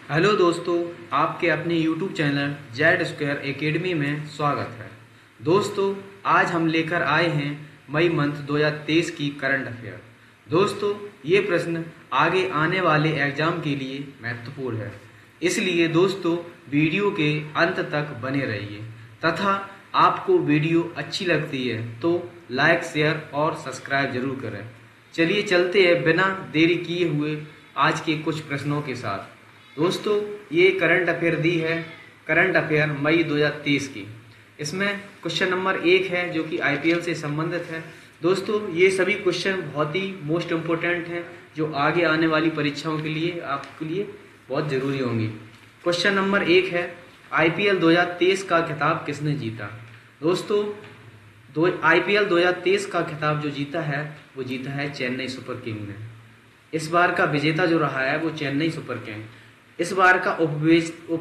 Hello दोस्तों, आपके अपने YouTube channel Z square academy में स्वागत है। दोस्तों, आज हम लेकर आए हैं मई मंथ 2023 की करंट अफेयर। दोस्तों, ये प्रश्न आगे आने वाले एग्जाम के लिए महत्वपूर्ण है, इसलिए दोस्तों वीडियो के अंत तक बने रहिए तथा आपको वीडियो अच्छी लगती है तो लाइक, शेयर और सब्सक्राइब जरूर करें। चलिए चलते हैं बिना देरी किए हुए आज के कुछ प्रश्नों के साथ। दोस्तों, ये करंट अफेयर दी है, करंट अफेयर मई 2023 की। इसमें क्वेश्चन नंबर 1 है जो कि आईपीएल से संबंधित है। दोस्तों, ये सभी क्वेश्चन बहुत ही मोस्ट इम्पोर्टेंट हैं जो आगे आने वाली परीक्षाओं के लिए आपके लिए बहुत ज़रूरी होंगी। क्वेश्चन नंबर 1 है, आईपीएल 2023 का खिताब किसने जीता? दोस्तों, आईपीएल 2023 का खिताब जो जीता है वो जीता है चेन्नई सुपर किंग ने। इस बार का विजेता जो रहा है वो चेन्नई सुपर किंग। इस बार का उप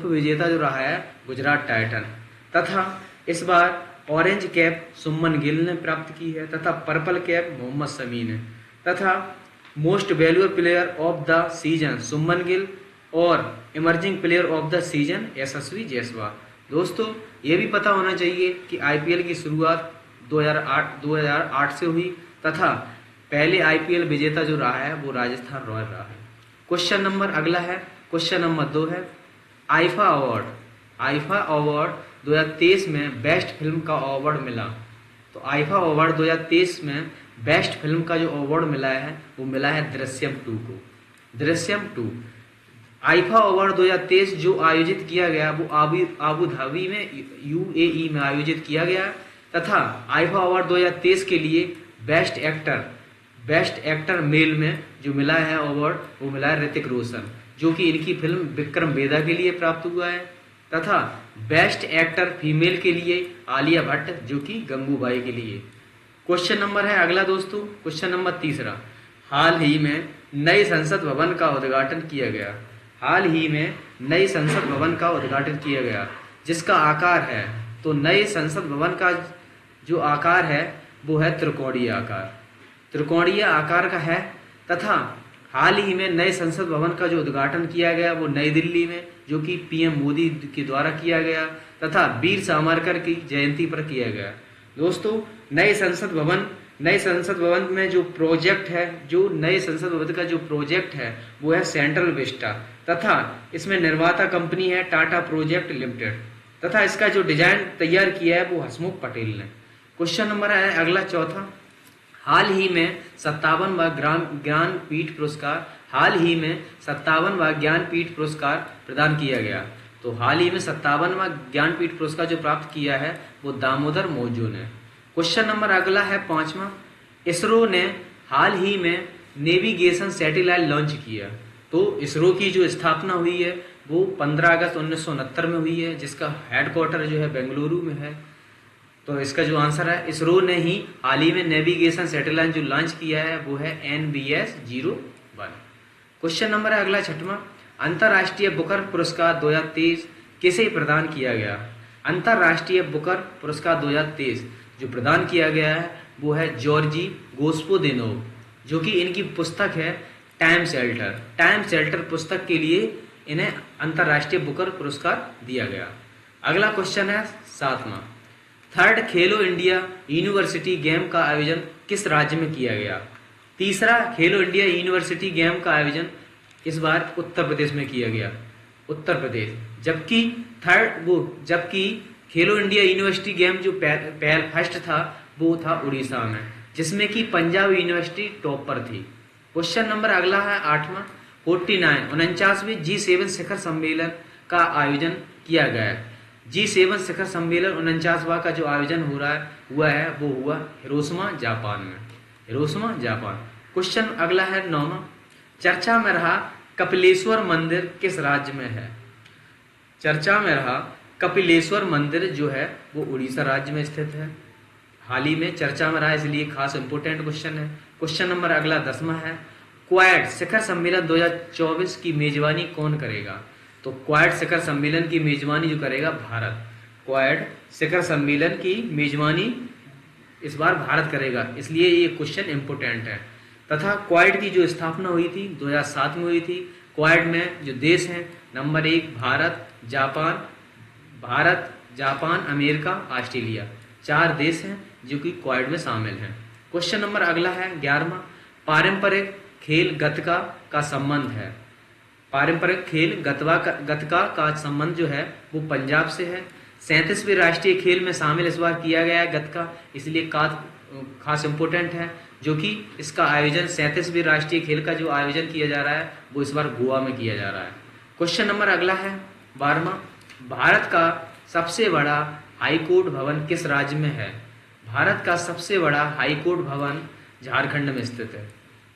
विजेता जो रहा है गुजरात टाइटन तथा इस बार ऑरेंज कैप सुमन गिल ने प्राप्त की है तथा पर्पल कैप मोहम्मद शमी ने तथा most valuable player of the season Shubman Gill और emerging player of the season Yashasvi Jaiswal. दोस्तों, ये भी पता होना चाहिए कि आईपीएल की शुरुआत 2008 से हुई तथा पहले आईपीएल विजेता जो रहा है वो राजस्थान रॉयल रहा है। क्वेश्चन नंबर अगला है, क्वेश्चन नंबर 2 है, आईफा अवार्ड 2023 में बेस्ट फिल्म का अवार्ड मिला। तो आईफा अवार्ड 2023 में बेस्ट फिल्म का जो अवार्ड मिला है वो मिला है दृश्यम 2 को। दृश्यम 2 आईफा अवार्ड 2023 जो आयोजित किया गया वो आबू धाबी में यूएई में आयोजित किया गया तथा आईफा अवार्ड 2023 के लिए बेस्ट एक्टर मेल में जो मिला है अवार्ड वो मिला है ऋतिक रोशन, जो कि इनकी फिल्म विक्रम वेदा के लिए प्राप्त हुआ है तथा बेस्ट एक्टर फीमेल के लिए आलिया भट्ट जो कि गंगूबाई के लिए। क्वेश्चन नंबर है अगला दोस्तों, क्वेश्चन नंबर 3, हाल ही में नए संसद भवन का उद्घाटन किया गया। हाल ही में नए संसद भवन का उद्घाटन किया गया जिसका आकार है, तो नए संसद भवन का जो आकार है वो है त्रिकोणीय आकार का है तथा हाल ही में नए संसद भवन का जो उद्घाटन किया गया वो नई दिल्ली में जो कि पीएम मोदी के द्वारा किया गया तथा वीर सावरकर की जयंती पर किया गया। दोस्तों, नए संसद भवन में जो प्रोजेक्ट है, जो नए संसद भवन का जो प्रोजेक्ट है वो है सेंट्रल विस्टा तथा इसमें निर्माता कंपनी है टाटा प्रोजेक्ट लिमिटेड तथा इसका जो डिजाइन तैयार किया है वो हसमुख पटेल ने। क्वेश्चन नंबर है अगला 4, हाल ही में 57वां ज्ञानपीठ पुरस्कार प्रदान किया गया। तो हाल ही में 57वां ज्ञानपीठ पुरस्कार जो प्राप्त किया है वो दामोदर मौजो ने। क्वेश्चन नंबर अगला है 5, इसरो ने हाल ही में नेविगेशन सैटेलाइट लॉन्च किया। तो इसरो की जो स्थापना हुई है वो 15 अगस्त 1969 में हुई है जिसका हेडक्वार्टर जो है बेंगलुरु में है। तो इसका जो आंसर है, इसरो ने ही हाल ही में नेविगेशन सैटेलाइट जो लॉन्च किया है वो है NBS-01। क्वेश्चन नंबर है अगला 6, अंतर्राष्ट्रीय बुकर पुरस्कार 2023 किसे प्रदान किया गया? अंतर्राष्ट्रीय बुकर पुरस्कार 2023 जो प्रदान किया गया है वो है जॉर्जी गोस्पोदिनोव, जो कि इनकी पुस्तक है टाइम शेल्टर पुस्तक के लिए इन्हें अंतर्राष्ट्रीय बुकर पुरस्कार दिया गया। अगला क्वेश्चन है 7, थर्ड खेलो इंडिया यूनिवर्सिटी गेम का आयोजन किस राज्य में किया गया? तीसरा खेलो इंडिया यूनिवर्सिटी गेम का आयोजन इस बार उत्तर प्रदेश में किया गया, उत्तर प्रदेश। जबकि खेलो इंडिया यूनिवर्सिटी गेम जो फर्स्ट था वो था उड़ीसा में, जिसमें कि पंजाब यूनिवर्सिटी टॉप पर थी। क्वेश्चन नंबर अगला है 8, 49वीं G7 शिखर सम्मेलन का आयोजन किया गया। G7 शिखर सम्मेलन 49वां का जो आयोजन हुआ है वो हुआ हिरोशिमा जापान। क्वेश्चन अगला है 9, चर्चा में रहा कपिलेश्वर मंदिर किस राज्य में है? चर्चा में रहा कपिलेश्वर मंदिर जो है वो उड़ीसा राज्य में स्थित है। हाल ही में चर्चा में रहा इसलिए खास इंपोर्टेंट क्वेश्चन है। क्वेश्चन नंबर अगला 10 है, क्वाड शिखर सम्मेलन 2024 की मेजबानी कौन करेगा? तो क्वाड शिखर सम्मेलन की मेजबानी जो करेगा भारत। क्वाड शिखर सम्मेलन की मेजबानी इस बार भारत करेगा, इसलिए ये क्वेश्चन इंपोर्टेंट है। तथा क्वाड की जो स्थापना हुई थी 2007 में हुई थी। क्वाड में जो देश हैं, number 1 Bharat, Japan, America, Australia, 4 देश हैं जो कि क्वाड में शामिल हैं। क्वेश्चन नंबर अगला है 11वां, पारंपरिक खेल गतका का संबंध है। पारंपरिक खेल गतका का संबंध जो है वो पंजाब से है। 37वें राष्ट्रीय खेल में शामिल इस बार किया गया है गतका, इसलिए खास इम्पोर्टेंट है, जो कि इसका आयोजन 37वें राष्ट्रीय खेल का जो आयोजन किया जा रहा है वो इस बार गोवा में किया जा रहा है। क्वेश्चन नंबर अगला है 12वां, भारत का सबसे बड़ा हाईकोर्ट भवन किस राज्य में है? भारत का सबसे बड़ा हाईकोर्ट भवन झारखंड में स्थित है,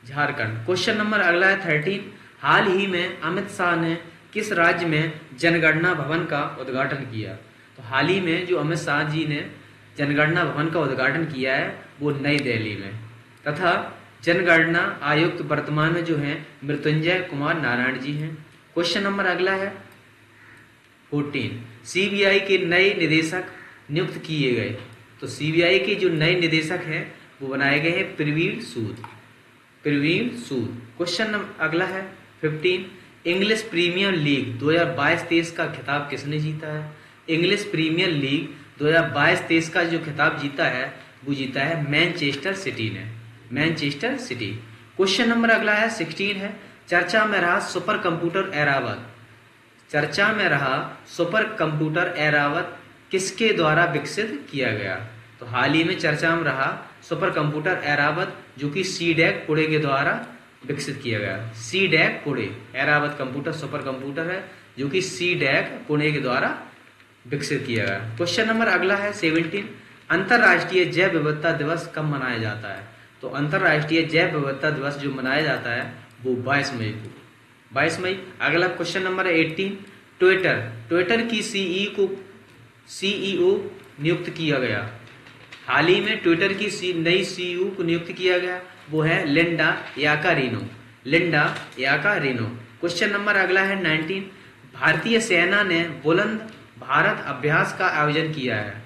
झारखंड। क्वेश्चन नंबर अगला है 13, हाल ही में अमित शाह ने किस राज्य में जनगणना भवन का उद्घाटन किया? तो हाल ही में जो अमित शाह जी ने जनगणना भवन का उद्घाटन किया है वो नई दिल्ली में, तथा जनगणना आयुक्त वर्तमान में जो हैं मृत्युंजय कुमार नारायण जी हैं। क्वेश्चन नंबर अगला है 14, सीबीआई के नए निदेशक नियुक्त किए गए। तो सीबीआई के जो नए निदेशक हैं वो बनाए गए हैं प्रवीण सूद। क्वेश्चन नंबर अगला है 15, इंग्लिश प्रीमियर लीग 2022-23 का खिताब किसने जीता है? इंग्लिश प्रीमियर लीग 2022-23 का जो खिताब जीता है वो जीता है मैनचेस्टर सिटी ने, मैनचेस्टर सिटी। क्वेश्चन नंबर अगला है 16 है, चर्चा में रहा सुपर कंप्यूटर ऐरावत। चर्चा में रहा सुपर कंप्यूटर ऐरावत किसके द्वारा विकसित किया गया? तो हाल ही में चर्चा में रहा सुपर कंप्यूटर ऐरावत जो कि सीडैक पुणे के द्वारा विकसित किया गया। CDAC Pune Airavat computer super computer है जो कि सीडैक पुणे के द्वारा विकसित किया गया। क्वेश्चन नंबर अगला है 17, अंतर्राष्ट्रीय जैव विविधता दिवस कब मनाया जाता है? तो अंतर्राष्ट्रीय जैव विविधता दिवस जो मनाया जाता है वो 22 मई को, 22 मई। अगला क्वेश्चन नंबर 18, ट्विटर की सीईओ नियुक्त किया गया। हाल ही में ट्विटर की नई सीईओ को नियुक्त किया गया, वो है लिंडा याकारिनो। क्वेश्चन नंबर अगला है 19, भारतीय सेना ने बुलंद भारत अभ्यास का आयोजन किया है।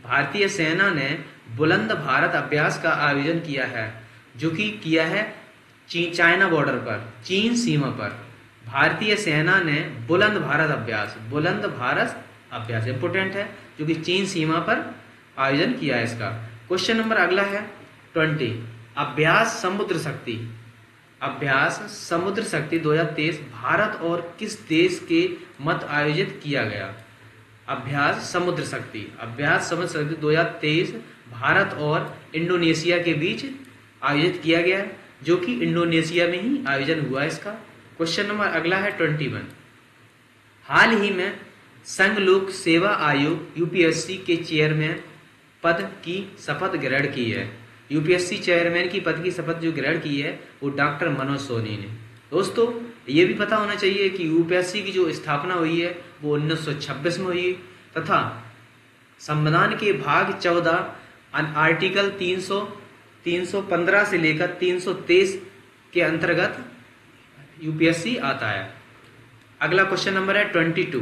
भारतीय सेना ने बुलंद भारत अभ्यास का आयोजन किया है जो कि किया है चाइना बॉर्डर पर, चीन सीमा पर। भारतीय सेना ने बुलंद भारत अभ्यास इंपोर्टेंट है जो कि चीन सीमा पर आयोजन किया है इसका। क्वेश्चन नंबर अगला है 20, अभ्यास समुद्र शक्ति 2023 भारत और किस देश के मध्य आयोजित किया गया? अभ्यास समुद्र शक्ति 2023 भारत और इंडोनेशिया के बीच आयोजित किया गया है जो कि इंडोनेशिया में ही आयोजन हुआ है इसका। क्वेश्चन नंबर अगला है 21, हाल ही में संघ लोक सेवा आयोग यूपीएससी के चेयरमैन पद की शपथ ग्रहण की है। यूपीएससी चेयरमैन की पद की शपथ जो ग्रहण की है वो डॉक्टर मनोज सोनी ने। दोस्तों ये भी पता होना चाहिए कि यूपीएससी की जो स्थापना हुई है वो 1926 में हुई, तथा संविधान के भाग 14 आर्टिकल 315 से लेकर 323 के अंतर्गत यूपीएससी आता है। अगला क्वेश्चन नंबर है 22,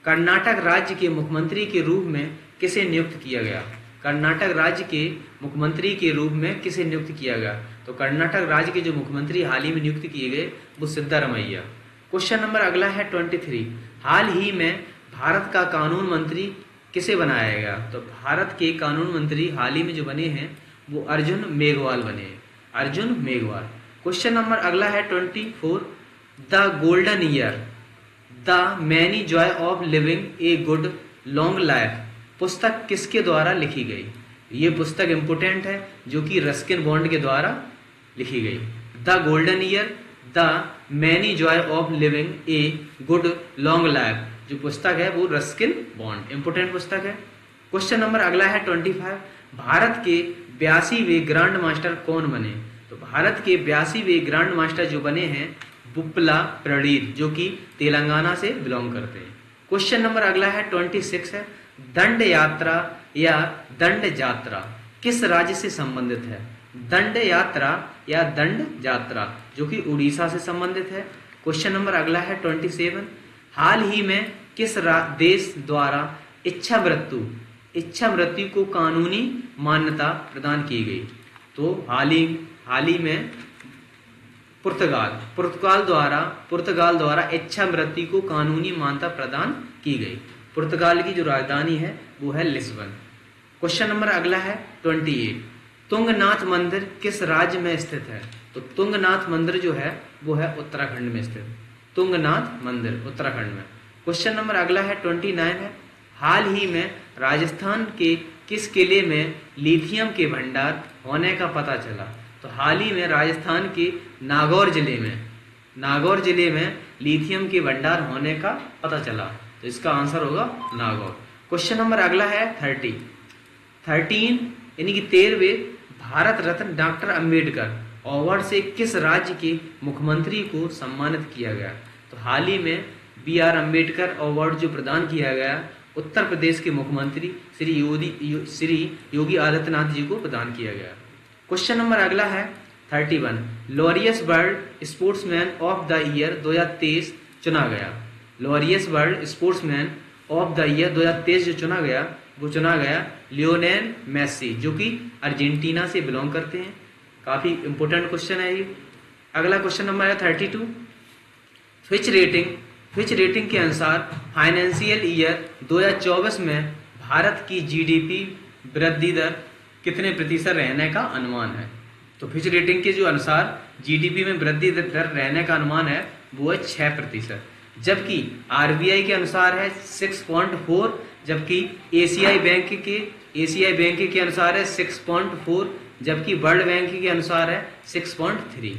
कर्नाटक राज्य के मुख्यमंत्री के रूप में किसे नियुक्त किया गया? कर्नाटक राज्य के मुख्यमंत्री के रूप में किसे नियुक्त किया गया? तो कर्नाटक राज्य के जो मुख्यमंत्री हाल ही में नियुक्त किए गए वो सिद्धारमैया। क्वेश्चन नंबर अगला है 23, हाल ही में भारत का कानून मंत्री किसे बनाया गया? तो भारत के कानून मंत्री हाल ही में जो बने हैं वो अर्जुन मेघवाल बने हैं, अर्जुन मेघवाल। क्वेश्चन नंबर अगला है 24, the golden year the many Joy of living a good long life पुस्तक किसके द्वारा लिखी गई? ये पुस्तक इंपोर्टेंट है जो कि रस्किन बॉन्ड के द्वारा लिखी गई। The golden year the many Joy of living a good long life जो पुस्तक है वो रस्किन बॉन्ड, इंपोर्टेंट पुस्तक है। क्वेश्चन नंबर अगला है 25, भारत के 82वें ग्रैंड मास्टर कौन बने? तो भारत के 82वें ग्रैंड मास्टर जो बने हैं बुप्पला प्रणीत जो कि तेलंगाना से बिलोंग करते हैं। क्वेश्चन नंबर अगला है 26 है, दंड यात्रा या दंड यात्रा किस राज्य से संबंधित है? दंड यात्रा या दंड यात्रा जो कि उड़ीसा से संबंधित है। क्वेश्चन नंबर अगला है 27, हाल ही में किस देश द्वारा इच्छा मृत्यु को कानूनी मान्यता प्रदान की गई? तो हाल ही में पुर्तगाल द्वारा इच्छा मृत्यु को कानूनी मान्यता प्रदान की गई। पुर्तगाल की जो राजधानी है वो है लिस्बन। क्वेश्चन नंबर अगला है 28। तुंगनाथ मंदिर किस राज्य में स्थित है? तो तुंगनाथ मंदिर जो है वो है उत्तराखंड में स्थित। तुंगनाथ मंदिर उत्तराखंड में। क्वेश्चन नंबर अगला है 29 है। हाल ही में राजस्थान के किस किले में लिथियम के भंडार होने का पता चला? तो हाल ही में राजस्थान के नागौर जिले में लिथियम के भंडार होने का पता चला। तो इसका आंसर होगा नागौर। क्वेश्चन नंबर अगला है 13 यानी कि 13वें भारत रत्न डॉक्टर अंबेडकर अवार्ड से किस राज्य के मुख्यमंत्री को सम्मानित किया गया? तो हाल ही में BR अम्बेडकर अवार्ड जो प्रदान किया गया उत्तर प्रदेश के मुख्यमंत्री श्री योगी आदित्यनाथ जी को प्रदान किया गया। क्वेश्चन नंबर अगला है 31। Laureus world sportsman of the year 2023 चुना गया। Laureus world sportsman of the year 2023 जो चुना गया लियोनेल मेसी, जो कि अर्जेंटीना से बिलोंग करते हैं। काफी इंपोर्टेंट क्वेश्चन है ये। अगला क्वेश्चन नंबर है 32। फिच रेटिंग के अनुसार फाइनेंशियल ईयर 2024 में भारत की GDP वृद्धि दर कितने प्रतिशत रहने का अनुमान है? तो फिच रेटिंग के जो अनुसार GDP में वृद्धि दर रहने का अनुमान है वो है 6%, जबकि RBI के अनुसार है 6.4, जबकि एशियाई बैंक के अनुसार है 6.4, जबकि वर्ल्ड बैंक के अनुसार है 6.3।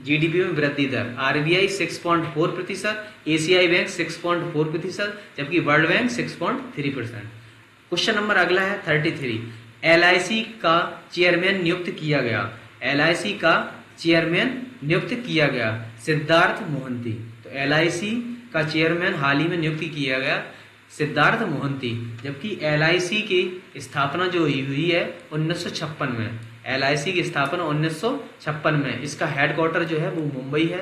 GDP में वृद्धि दर RBI 6.4%, एशियाई बैंक 6.4%, जबकि वर्ल्ड बैंक 6.3%। क्वेश्चन नंबर अगला है 33। LIC का चेयरमैन नियुक्त किया गया सिद्धार्थ मोहंती। तो LIC का चेयरमैन हाल ही में नियुक्त किया गया सिद्धार्थ मोहंती, जबकि LIC की स्थापना जो हुई है 1956 में। LIC की स्थापना 1956 में। इसका हेडक्वार्टर जो है वो मुंबई है।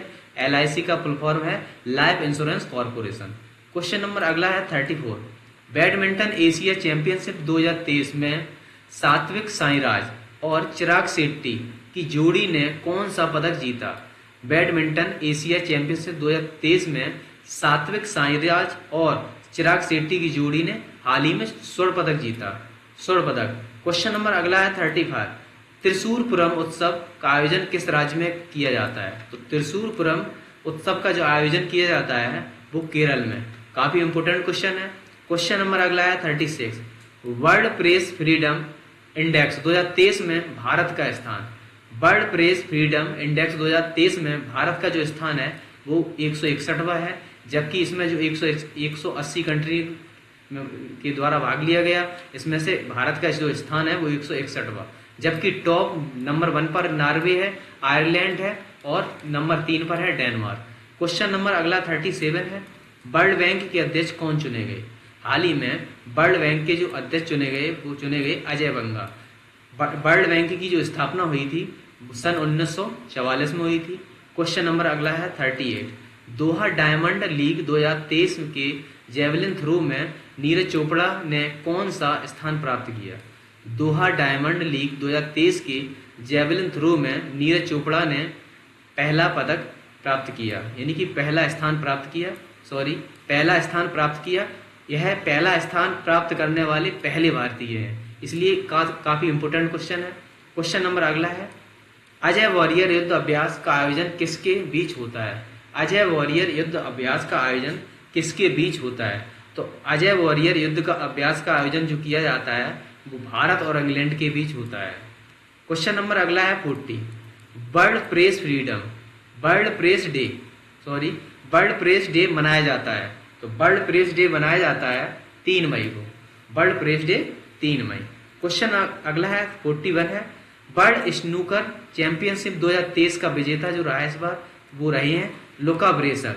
LIC का फुल फॉर्म है life insurance corporation. Question number अगला है 34। बैडमिंटन एशिया चैंपियनशिप 2023 में सात्विक साईराज और चिराग शेट्टी की जोड़ी ने कौन सा पदक जीता? बैडमिंटन एशिया चैंपियनशिप 2023 में सात्विक साईराज और चिराग शेट्टी की जोड़ी ने हाल ही में स्वर्ण पदक जीता। क्वेश्चन नंबर अगला है 35। त्रिशूरपुरम उत्सव का आयोजन किस राज्य में किया जाता है? तो त्रिशूरपुरम उत्सव का जो आयोजन किया जाता है वो केरल में। काफी इंपोर्टेंट क्वेश्चन है। क्वेश्चन नंबर अगला है 36। वर्ल्ड प्रेस फ्रीडम इंडेक्स 2023 में भारत का स्थान। वर्ल्ड प्रेस फ्रीडम इंडेक्स 2023 में भारत का जो स्थान है वो 161वां है, जबकि इसमें जो 180 कंट्री के द्वारा भाग लिया गया, इसमें से भारत का जो स्थान है वो 161वां, जबकि टॉप नंबर 1 पर नॉर्वे है, आयरलैंड है और नंबर 3 पर है डेनमार्क। क्वेश्चन नंबर अगला 37 है। वर्ल्ड बैंक के अध्यक्ष कौन चुने गए? हाल ही में वर्ल्ड बैंक के जो अध्यक्ष चुने गए अजय बंगा। वर्ल्ड बैंक की जो स्थापना हुई थी सन 1944 में हुई थी। क्वेश्चन नंबर अगला है 38। दोहा डायमंड लीग 2023 के जेवलिन थ्रो में नीरज चोपड़ा ने कौन सा स्थान प्राप्त किया? दोहा डायमंड लीग 2023 के जेवलिन थ्रो में नीरज चोपड़ा ने पहला पदक प्राप्त किया, यानी कि पहला स्थान प्राप्त किया। यह पहला स्थान प्राप्त करने वाले पहले भारतीय हैं, इसलिए काफी इंपोर्टेंट क्वेश्चन है। क्वेश्चन नंबर अगला है। अजय वॉरियर युद्ध अभ्यास का आयोजन किसके बीच होता है? अजय वॉरियर युद्ध अभ्यास का आयोजन किसके बीच होता है? तो अजय वॉरियर युद्ध का अभ्यास का आयोजन जो किया जाता है वो भारत और इंग्लैंड के बीच होता है। क्वेश्चन नंबर अगला है 40। वर्ल्ड प्रेस डे मनाया जाता है। तो वर्ल्ड प्रेस डे मनाया जाता है 3 मई को। वर्ल्ड प्रेस डे 3 मई। क्वेश्चन अगला है 41 है। वर्ल्ड स्नूकर चैंपियनशिप 2023 का विजेता जो रहा है इस बार वो रहे हैं लुका ब्रेसर।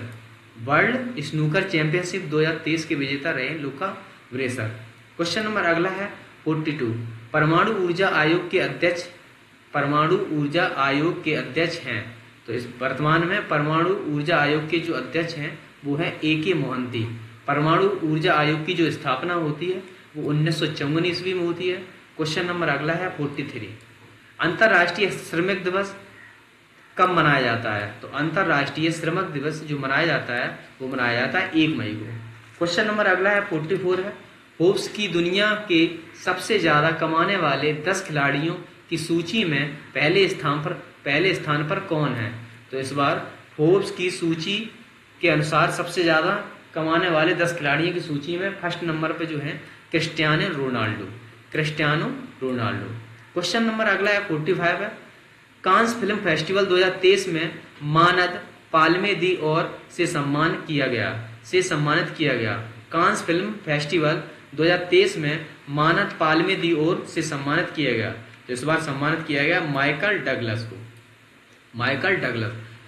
वर्ल्ड स्नूकर चैंपियनशिप 2023 के विजेता रहे लुका ब्रेसर। क्वेश्चन नंबर अगला है 42। परमाणु ऊर्जा आयोग के अध्यक्ष हैं। तो इस वर्तमान में परमाणु ऊर्जा आयोग के जो अध्यक्ष हैं वो है AK मोहंती। परमाणु ऊर्जा आयोग की जो स्थापना होती है वो 1954 ईस्वी में होती है। क्वेश्चन नंबर अगला है 43। अंतर्राष्ट्रीय श्रमिक दिवस कब मनाया जाता है? तो अंतर्राष्ट्रीय श्रमिक दिवस जो मनाया जाता है वो मनाया जाता है 1 मई को। क्वेश्चन नंबर अगला है 44 है, फोर्ब्स की दुनिया के सबसे ज़्यादा कमाने वाले 10 खिलाड़ियों की सूची में पहले स्थान पर कौन है? तो इस बार फोर्ब्स की सूची के अनुसार सबसे ज़्यादा कमाने वाले 10 खिलाड़ियों की सूची में फर्स्ट नंबर पे जो है क्रिस्टियानो रोनाल्डो। क्वेश्चन नंबर अगला है 45 है, कांस फिल्म फेस्टिवल 2023 में मानद पाल्मे दी और से सम्मानित किया गया। कांस फिल्म फेस्टिवल 2023 में मानद पाल्मे दी और से सम्मानित किया गया। तो इस बार सम्मानित किया गया माइकल डगलस को।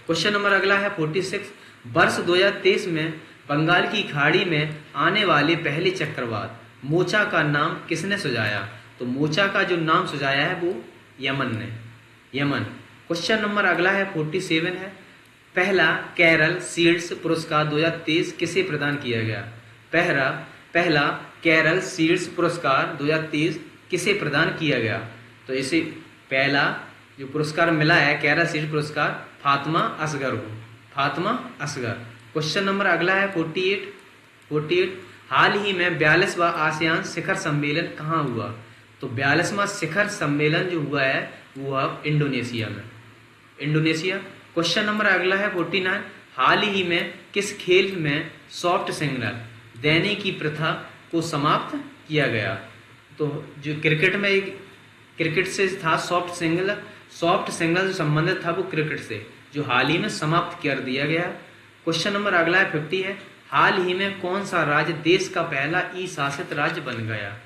क्वेश्चन नंबर अगला है 46, वर्ष 2023 में बंगाल की खाड़ी में आने वाले पहले चक्रवात मोचा का नाम किसने सुझाया? तो मोचा का जो नाम सुझाया है वो यमन। क्वेश्चन नंबर अगला है 47 है, पहला केरल सीड्स पुरस्कार 2023 किसे प्रदान किया गया? पहला केरल सीड्स पुरस्कार 2023 किसे प्रदान किया गया? तो इसे पहला जो पुरस्कार मिला है केरल सीड्स पुरस्कार फातिमा असगर को। क्वेश्चन नंबर अगला है 48, हाल ही में 42वां आसियान शिखर सम्मेलन कहाँ हुआ? तो 42वां शिखर सम्मेलन जो हुआ है वो अब इंडोनेशिया में। क्वेश्चन नंबर अगला है 49, हाल ही में किस खेल में सॉफ्ट सिग्नल देने की प्रथा को समाप्त किया गया? तो जो क्रिकेट से था सॉफ्ट सिग्नल जो संबंधित था वो क्रिकेट से, जो हाल ही में समाप्त कर दिया गया। क्वेश्चन नंबर अगला है 50 है, हाल ही में कौन सा राज्य देश का पहला ई शासित राज्य बन गया?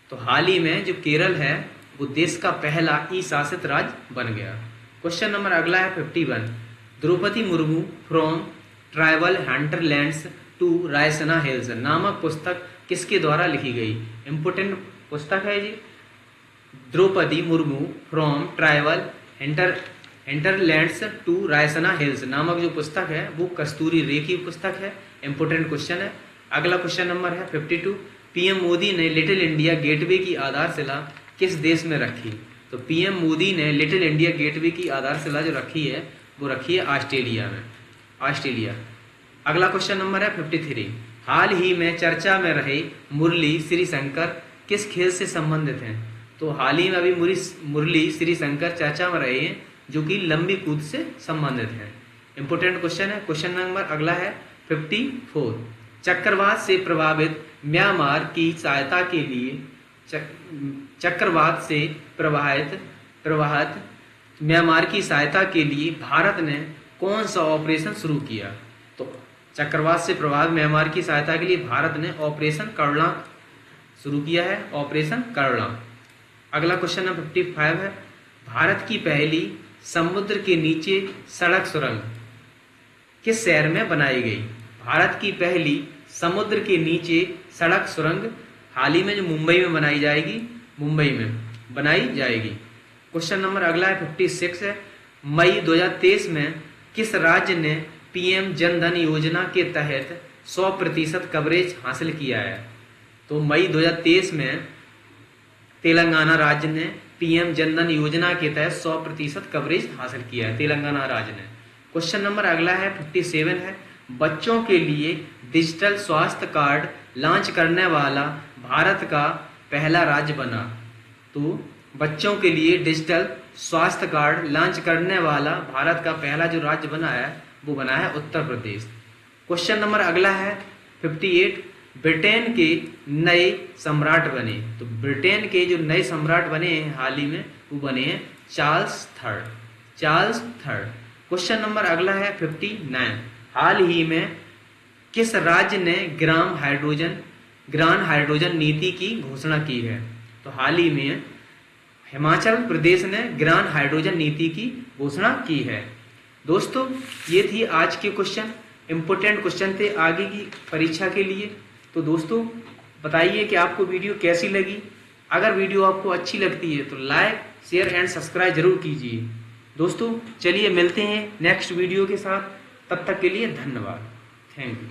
तो हाल ही में जो केरल है वो देश का पहला ई शासित राज्य बन गया। क्वेश्चन नंबर अगला है 51, Droupadi Murmu from tribal hinterlands to Raisina hills नामक पुस्तक किसके द्वारा लिखी गई? इंपोर्टेंट पुस्तक है जी। Droupadi Murmu from tribal hinterlands to Raisina hills नामक जो पुस्तक है वो कस्तूरी रे की पुस्तक है। इंपोर्टेंट क्वेश्चन है। अगला क्वेश्चन नंबर है 52, पीएम मोदी ने लिटिल इंडिया गेटवे की आधारशिला किस देश में रखी? तो पीएम मोदी ने लिटिल इंडिया गेटवे की आधारशिला जो रखी है वो रखी है ऑस्ट्रेलिया। अगला क्वेश्चन नंबर है 53, हाल ही में चर्चा में रहे मुरली श्रीशंकर किस खेल से संबंधित हैं? तो हाल ही में अभी मुरली श्रीशंकर चर्चा में रहे हैं जो कि लंबी कूद से संबंधित है। इंपोर्टेंट क्वेश्चन है। क्वेश्चन नंबर अगला है 54, चक्रवात से प्रभावित म्यांमार की सहायता के लिए म्यांमार की सहायता के लिए भारत ने कौन सा ऑपरेशन शुरू किया? तो चक्रवात से प्रभावित म्यांमार की सहायता के लिए भारत ने ऑपरेशन करुणा शुरू किया है, ऑपरेशन करुणा। अगला क्वेश्चन नंबर 55 है, भारत की पहली समुद्र के नीचे सड़क सुरंग किस शहर में बनाई गई? भारत की पहली समुद्र के नीचे सड़क सुरंग हाल ही में जो मुंबई में बनाई जाएगी। क्वेश्चन नंबर अगला है 56 है, मई 2023 में किस राज्य ने पीएम जनधन योजना के तहत 100% कवरेज हासिल किया है? तो मई 2023 में तेलंगाना राज्य ने पीएम जनधन योजना के तहत 100% कवरेज हासिल किया है, तेलंगाना राज्य ने। क्वेश्चन नंबर अगला है 57 है, बच्चों के लिए डिजिटल स्वास्थ्य कार्ड लॉन्च करने वाला भारत का पहला राज्य बना। तो बच्चों के लिए डिजिटल स्वास्थ्य कार्ड लॉन्च करने वाला भारत का पहला जो राज्य बना है वो बना है उत्तर प्रदेश। क्वेश्चन नंबर अगला है 58, ब्रिटेन के नए सम्राट बने। तो ब्रिटेन के जो नए सम्राट बने हैं हाल ही में वो बने हैं चार्ल्स थर्ड। क्वेश्चन नंबर अगला है 59, हाल ही में किस राज्य ने ग्रान हाइड्रोजन नीति की घोषणा की है? तो हाल ही में हिमाचल प्रदेश ने ग्रान हाइड्रोजन नीति की घोषणा की है। दोस्तों ये थी आज के क्वेश्चन, इंपोर्टेंट क्वेश्चन थे आगे की परीक्षा के लिए। तो दोस्तों बताइए कि आपको वीडियो कैसी लगी। अगर वीडियो आपको अच्छी लगती है तो लाइक शेयर एंड सब्सक्राइब जरूर कीजिए। दोस्तों चलिए मिलते हैं नेक्स्ट वीडियो के साथ, तब तक के लिए धन्यवाद, थैंक यू।